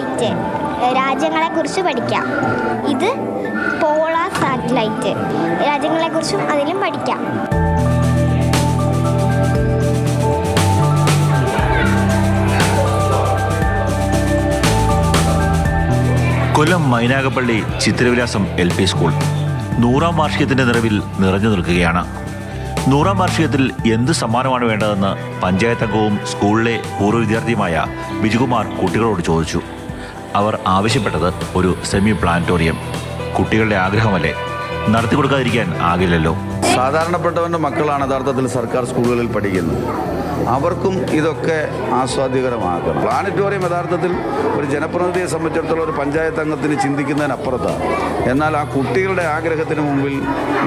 Satellite, രാജ്യങ്ങളെക്കുറിച്ച് പഠിക്കാം. ഇത് polar satellite, രാജ്യങ്ങളെക്കുറിച്ചും അതിലും പഠിക്കാം. കൊല്ലം മൈനാഗപ്പള്ളി ചിത്രവിലാസം LP സ്കൂൾ 100ാം വാർഷികത്തിൻ്റെ നിറവിൽ നിറഞ്ഞു നിൽക്കുകയാണ്. 100ാം വാർഷികത്തിൽ എന്ത് സമ്മാനമാണ് വേണ്ടതെന്ന് പഞ്ചായത്ത് അംഗവും സ്കൂളിലെ പൂർവ്വ വിദ്യാർത്ഥിയുമായ ബിജുകുമാർ കുട്ടികളോട് ചോദിച്ചു. അവർ ആവശ്യപ്പെട്ടത് ഒരു സെമി പ്ലാനറ്റോറിയം. കുട്ടികളുടെ ആഗ്രഹമല്ലേ, നടത്തി കൊടുക്കാതിരിക്കാൻ ആകില്ലല്ലോ. സാധാരണപ്പെട്ടവൻ്റെ മക്കളാണ് യഥാർത്ഥത്തിൽ സർക്കാർ സ്കൂളുകളിൽ പഠിക്കുന്നത്. അവർക്കും ഇതൊക്കെ ആസ്വാദ്യകരമാക്കണം. പ്ലാനറ്റോറിയം യഥാർത്ഥത്തിൽ ഒരു ജനപ്രതിനിധിയെ സംബന്ധിച്ചിടത്തോളം ഒരു പഞ്ചായത്ത് അംഗത്തിന് ചിന്തിക്കുന്നതിനപ്പുറത്താണ്. എന്നാൽ ആ കുട്ടികളുടെ ആഗ്രഹത്തിന് മുമ്പിൽ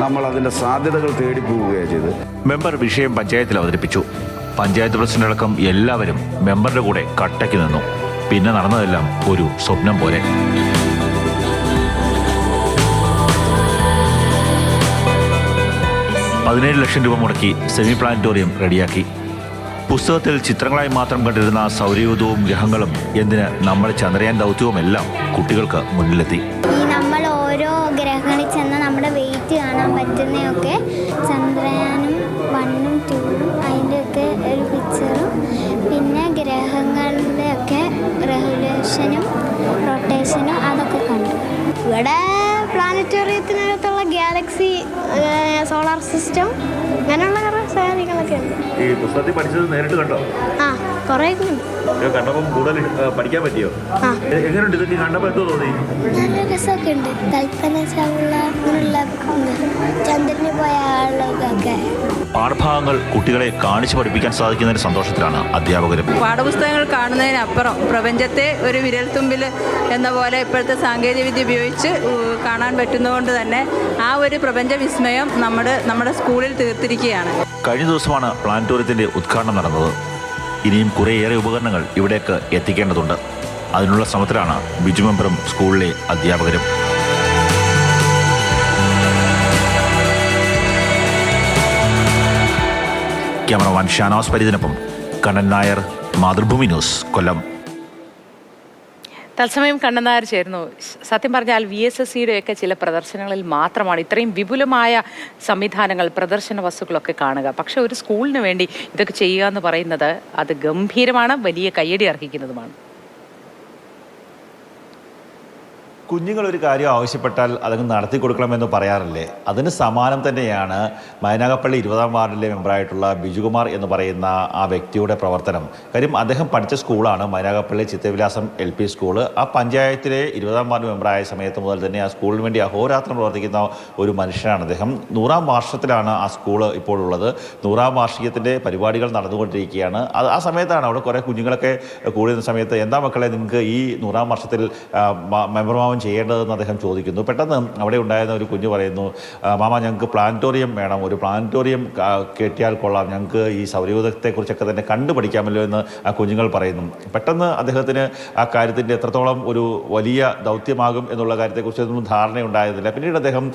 നമ്മൾ അതിൻ്റെ സാധ്യതകൾ തേടിപ്പോവുകയാണ് ചെയ്തത്. മെമ്പർ വിഷയം പഞ്ചായത്തിൽ അവതരിപ്പിച്ചു. പഞ്ചായത്ത് പ്രസിഡന്റ് അടക്കം എല്ലാവരും മെമ്പറുടെ കൂടെ കട്ടയ്ക്ക് നിന്നു. പിന്നെ നടന്നതെല്ലാം ഒരു സ്വപ്നം പോലെ. 17 ലക്ഷം രൂപ മുടക്കി സെമി പ്ലാനറ്റോറിയം റെഡിയാക്കി. പുസ്തകത്തിൽ ചിത്രങ്ങളായി മാത്രം കണ്ടിരുന്ന സൗരയൂഥവും ഗ്രഹങ്ങളും എന്തിന് നമ്മുടെ ചന്ദ്രയാൻ ദൗത്യവുമെല്ലാം കുട്ടികൾക്ക് മുന്നിലെത്തി. നമ്മൾ ഓരോ ഗ്രഹങ്ങളിൽ ചെന്ന് നമ്മുടെ വെയിറ്റ് കാണാൻ പറ്റുന്നതൊക്കെ ചന്ദ്രയാനും 1ഉം 2ഉം അതിൻ്റെയൊക്കെ ഒരു പിക്ചറും, പിന്നെ ഗ്രഹങ്ങളുടെയൊക്കെ റെഗുലേഷനും റൊട്ടേഷനും അതൊക്കെ കണ്ടു. ഇവിടെ പ്ലാനറ്റോറിയത്തിനകത്തുള്ള ഗാലക്സി, സോളാർ സിസ്റ്റം, അങ്ങനെയുള്ള കുറേ സാധനങ്ങളൊക്കെ ഉണ്ട്. ഈ പുസ്തകത്തിൽ പഠിച്ചത് നേരിട്ട് കണ്ടോ? ആ, കുറേ ഉണ്ട്. കണ്ടപ്പോൾ കൂടുതൽ പഠിക്കാൻ പറ്റിയോ? എങ്ങനെയുണ്ട് ഇതൊക്കെ കണ്ടപ്പോൾ എന്തോ തോന്നി? നല്ല രസമൊക്കെ ഉണ്ട്. കൽപ്പന ചൗള അങ്ങനെയുള്ള ചന്ദ്രന് പോയ ആളുകളൊക്കെ. പാഠഭാഗങ്ങൾ കുട്ടികളെ കാണിച്ചു പഠിപ്പിക്കാൻ സാധിക്കുന്നതിന് സന്തോഷത്തിലാണ് അധ്യാപകരും. പാഠപുസ്തകങ്ങൾ കാണുന്നതിനപ്പുറം പ്രപഞ്ചത്തെ ഒരു വിരൽത്തുമ്പിൽ എന്ന പോലെ ഇപ്പോഴത്തെ സാങ്കേതികവിദ്യ ഉപയോഗിച്ച് കാണാൻ പറ്റുന്നതുകൊണ്ട് തന്നെ ആ ഒരു പ്രപഞ്ച വിസ്മയം നമ്മുടെ സ്കൂളിൽ തീർത്തിരിക്കുകയാണ്. കഴിഞ്ഞ ദിവസമാണ് പ്ലാനറ്റോറിയത്തിന്റെ ഉദ്ഘാടനം നടന്നത്. ഇനിയും കുറേയേറെ ഉപകരണങ്ങൾ ഇവിടേക്ക് എത്തിക്കേണ്ടതുണ്ട്. അതിനുള്ള ശ്രമത്തിലാണ് ബിജു മെമ്പറും സ്കൂളിലെ അധ്യാപകരും. ക്യാമറമാൻ ഷാനവാസ് പരിദിനൊപ്പം കണ്ണൻ നായർ, മാതൃഭൂമി ന്യൂസ്, കൊല്ലം. തത്സമയം കണ്ണൻ നായർ ചേർന്നു. സത്യം പറഞ്ഞാൽ VSSCയുടെയൊക്കെ ചില പ്രദർശനങ്ങളിൽ മാത്രമാണ് ഇത്രയും വിപുലമായ സംവിധാനങ്ങൾ, പ്രദർശന വസ്തുക്കളൊക്കെ കാണുക. പക്ഷെ ഒരു സ്കൂളിന് വേണ്ടി ഇതൊക്കെ ചെയ്യുക എന്ന് പറയുന്നത് അത് ഗംഭീരമാണ്, വലിയ കയ്യടി അർഹിക്കുന്നതുമാണ്. കുഞ്ഞുങ്ങളൊരു കാര്യം ആവശ്യപ്പെട്ടാൽ അതങ്ങ് നടത്തി കൊടുക്കണമെന്ന് പറയാറില്ലേ? അതിന് സമാനം തന്നെയാണ് മൈനാഗപ്പള്ളി 20ാം വാർഡിലെ മെമ്പറായിട്ടുള്ള ബിജുകുമാർ എന്ന് പറയുന്ന ആ വ്യക്തിയുടെ പ്രവർത്തനം. കാര്യം അദ്ദേഹം പഠിച്ച സ്കൂളാണ് മൈനാഗപ്പള്ളി ചിത്രവിലാസം LP സ്കൂള്. ആ പഞ്ചായത്തിലെ 20ാം വാർഡ് മെമ്പറായ സമയത്ത് മുതൽ തന്നെ ആ സ്കൂളിന് വേണ്ടി അഹോരാത്രം പ്രവർത്തിക്കുന്ന ഒരു മനുഷ്യനാണ് അദ്ദേഹം. 100ാം വർഷത്തിലാണ് ആ സ്കൂള് ഇപ്പോൾ ഉള്ളത്. 100ാം വാർഷികത്തിൻ്റെ പരിപാടികൾ നടന്നുകൊണ്ടിരിക്കുകയാണ്. ആ സമയത്താണ് അവിടെ കുറേ കുഞ്ഞുങ്ങളൊക്കെ കൂടുന്ന സമയത്ത്, എന്താ മക്കളെ നിങ്ങൾക്ക് ഈ 100ാം വർഷത്തിൽ മെമ്പർമാവൻ ചെയ്യേണ്ടതെന്ന് അദ്ദേഹം ചോദിക്കുന്നു. പെട്ടെന്ന് അവിടെ ഉണ്ടായിരുന്ന ഒരു കുഞ്ഞു പറയുന്നു, മാമ ഞങ്ങൾക്ക് പ്ലാനറ്റോറിയം വേണം, ഒരു പ്ലാനറ്റോറിയം കെട്ടിയാൽ കൊള്ളാം, ഞങ്ങൾക്ക് ഈ സൗരയൂഥത്തെക്കുറിച്ചൊക്കെ തന്നെ കണ്ടുപഠിക്കാമല്ലോ എന്ന് ആ കുഞ്ഞുങ്ങൾ പറയുന്നു. പെട്ടെന്ന് അദ്ദേഹത്തിന് ആ കാര്യത്തിൻ്റെ എത്രത്തോളം ഒരു വലിയ ദൗത്യമാകും എന്നുള്ള കാര്യത്തെക്കുറിച്ചൊന്നും ധാരണയുണ്ടായിരുന്നില്ല. പിന്നീട് അദ്ദേഹം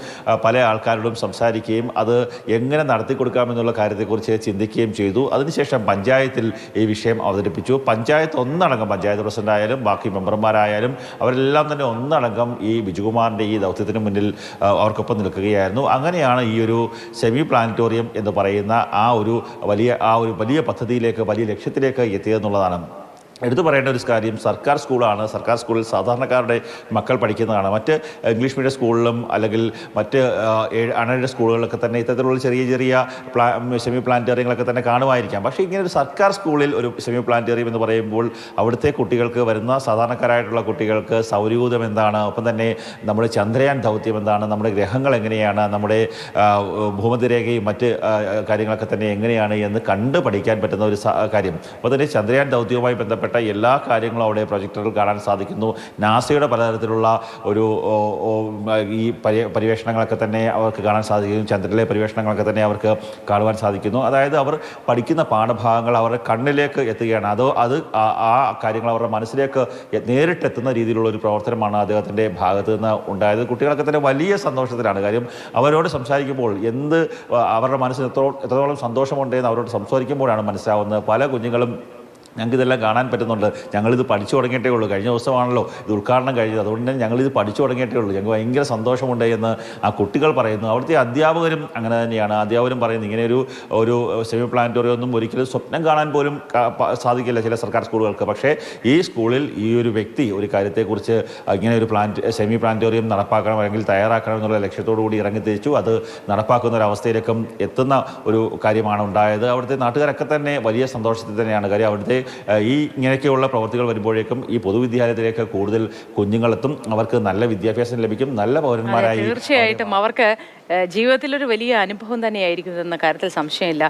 പല ആൾക്കാരോടും സംസാരിക്കുകയും അത് എങ്ങനെ നടത്തി കൊടുക്കാമെന്നുള്ള കാര്യത്തെക്കുറിച്ച് ചിന്തിക്കുകയും ചെയ്തു. അതിനുശേഷം പഞ്ചായത്തിൽ ഈ വിഷയം അവതരിപ്പിച്ചു. പഞ്ചായത്ത് ഒന്നടങ്കം, പഞ്ചായത്ത് പ്രസിഡൻ്റായാലും ബാക്കി മെമ്പർമാരായാലും അവരെല്ലാം തന്നെ ഒന്നടങ്കം ഈ ബിജുകുമാറിൻ്റെ ഈ ദൗത്യത്തിന് മുന്നിൽ അവർക്കൊപ്പം നിൽക്കുകയായിരുന്നു. അങ്ങനെയാണ് ഈ ഒരു സെമി പ്ലാനറ്റോറിയം എന്ന് പറയുന്ന ആ ഒരു വലിയ പദ്ധതിയിലേക്ക്, വലിയ ലക്ഷ്യത്തിലേക്ക് എത്തിയതെന്നുള്ളതാണ്. എടുത്തു പറയേണ്ട ഒരു കാര്യം, സർക്കാർ സ്കൂളാണ്. സർക്കാർ സ്കൂളിൽ സാധാരണക്കാരുടെ മക്കൾ പഠിക്കുന്നതാണ്. മറ്റ് ഇംഗ്ലീഷ് മീഡിയം സ്കൂളിലും അല്ലെങ്കിൽ മറ്റ് അൺഎയ്ഡഡ് സ്കൂളുകളിലൊക്കെ തന്നെ ഇത്തരത്തിലുള്ള ചെറിയ സെമി പ്ലാനറ്റോറിയങ്ങളൊക്കെ തന്നെ കാണുമായിരിക്കാം. പക്ഷേ ഇങ്ങനെ ഒരു സർക്കാർ സ്കൂളിൽ ഒരു സെമി പ്ലാനറ്റോറിയം എന്ന് പറയുമ്പോൾ അവിടുത്തെ കുട്ടികൾക്ക്, വരുന്ന സാധാരണക്കാരായിട്ടുള്ള കുട്ടികൾക്ക് സൗരയൂഥം എന്താണ്, ഒപ്പം തന്നെ നമ്മുടെ ചന്ദ്രയാൻ ദൗത്യം എന്താണ്, നമ്മുടെ ഗ്രഹങ്ങൾ എങ്ങനെയാണ്, നമ്മുടെ ഭൂമധ്യരേഖയും മറ്റ് കാര്യങ്ങളൊക്കെ തന്നെ എങ്ങനെയാണ് എന്ന് കണ്ട് പഠിക്കാൻ പറ്റുന്ന ഒരു കാര്യം. അപ്പോൾ തന്നെ ചന്ദ്രയാൻ ദൗത്യവുമായി ബന്ധപ്പെട്ട് എല്ലാ കാര്യങ്ങളും അവിടെ പ്രൊജക്ടറിൽ കാണാൻ സാധിക്കുന്നു. നാസയുടെ പലതരത്തിലുള്ള ഒരു ഈ പര്യവേഷണങ്ങളൊക്കെ തന്നെ അവർക്ക് കാണാൻ സാധിക്കുന്നു. ചന്ദ്രനിലെ പര്യവേഷണങ്ങളൊക്കെ തന്നെ അവർക്ക് കാണുവാൻ സാധിക്കുന്നു. അതായത് അവർ പഠിക്കുന്ന പാഠഭാഗങ്ങൾ അവരുടെ കണ്ണിലേക്ക് എത്തുകയാണ്. അത് ആ കാര്യങ്ങൾ അവരുടെ മനസ്സിലേക്ക് നേരിട്ടെത്തുന്ന രീതിയിലുള്ള ഒരു പ്രവർത്തനമാണ് അദ്ദേഹത്തിൻ്റെ ഭാഗത്തു നിന്ന് ഉണ്ടായത്. കുട്ടികളൊക്കെ തന്നെ വലിയ സന്തോഷത്തിലാണ്. കാര്യം അവരോട് സംസാരിക്കുമ്പോൾ അവരുടെ മനസ്സിന് എത്രത്തോളം സന്തോഷമുണ്ടെന്ന് അവരോട് സംസാരിക്കുമ്പോഴാണ് മനസ്സിലാവുന്നത്. പല കുഞ്ഞുങ്ങളും ഞങ്ങൾക്കിതെല്ലാം കാണാൻ പറ്റുന്നുണ്ട്, ഞങ്ങളിത് പഠിച്ചു തുടങ്ങിയിട്ടേ ഉള്ളൂ, കഴിഞ്ഞ ദിവസമാണല്ലോ ഇത് ഉദ്ഘാടനം കഴിഞ്ഞത്, അതുകൊണ്ട് തന്നെ ഞങ്ങളിത് പഠിച്ചു തുടങ്ങിയിട്ടേ ഉള്ളൂ, ഞങ്ങൾക്ക് ഭയങ്കര സന്തോഷമുണ്ട് എന്ന് ആ കുട്ടികൾ പറയുന്നു. അവിടുത്തെ അധ്യാപകരും അങ്ങനെ തന്നെയാണ്. അധ്യാപകരും പറയുന്നു ഇങ്ങനെ ഒരു സെമി പ്ലാനറ്റോറിയം ഒന്നും ഒരിക്കലും സ്വപ്നം കാണാൻ പോലും സാധിക്കില്ല ചില സർക്കാർ സ്കൂളുകൾക്ക്. പക്ഷേ ഈ സ്കൂളിൽ ഈ ഒരു വ്യക്തി ഒരു കാര്യത്തെക്കുറിച്ച് ഇങ്ങനെ ഒരു സെമി പ്ലാനറ്റോറിയം നടപ്പാക്കണം അല്ലെങ്കിൽ തയ്യാറാക്കണം എന്നുള്ള ലക്ഷ്യത്തോടു കൂടി ഇറങ്ങിത്തിരിച്ചു. അത് നടപ്പാക്കുന്ന ഒരു അവസ്ഥയിലേക്കും എത്തുന്ന ഒരു കാര്യമാണ് ഉണ്ടായത്. അവിടുത്തെ നാട്ടുകാരൊക്കെ തന്നെ വലിയ സന്തോഷത്തിൽ തന്നെയാണ്. കാര്യം അവിടുത്തെ ഈ ഇങ്ങനെയൊക്കെയുള്ള പ്രവൃത്തികൾ വരുമ്പോഴേക്കും ഈ പൊതുവിദ്യാലയത്തിലേക്ക് കൂടുതൽ കുഞ്ഞുങ്ങളെത്തും, അവർക്ക് നല്ല വിദ്യാഭ്യാസം ലഭിക്കും, നല്ല പൗരന്മാരായി. തീർച്ചയായിട്ടും അവർക്ക് ജീവിതത്തിലൊരു വലിയ അനുഭവം തന്നെയായിരിക്കും എന്ന കാര്യത്തിൽ സംശയമില്ല.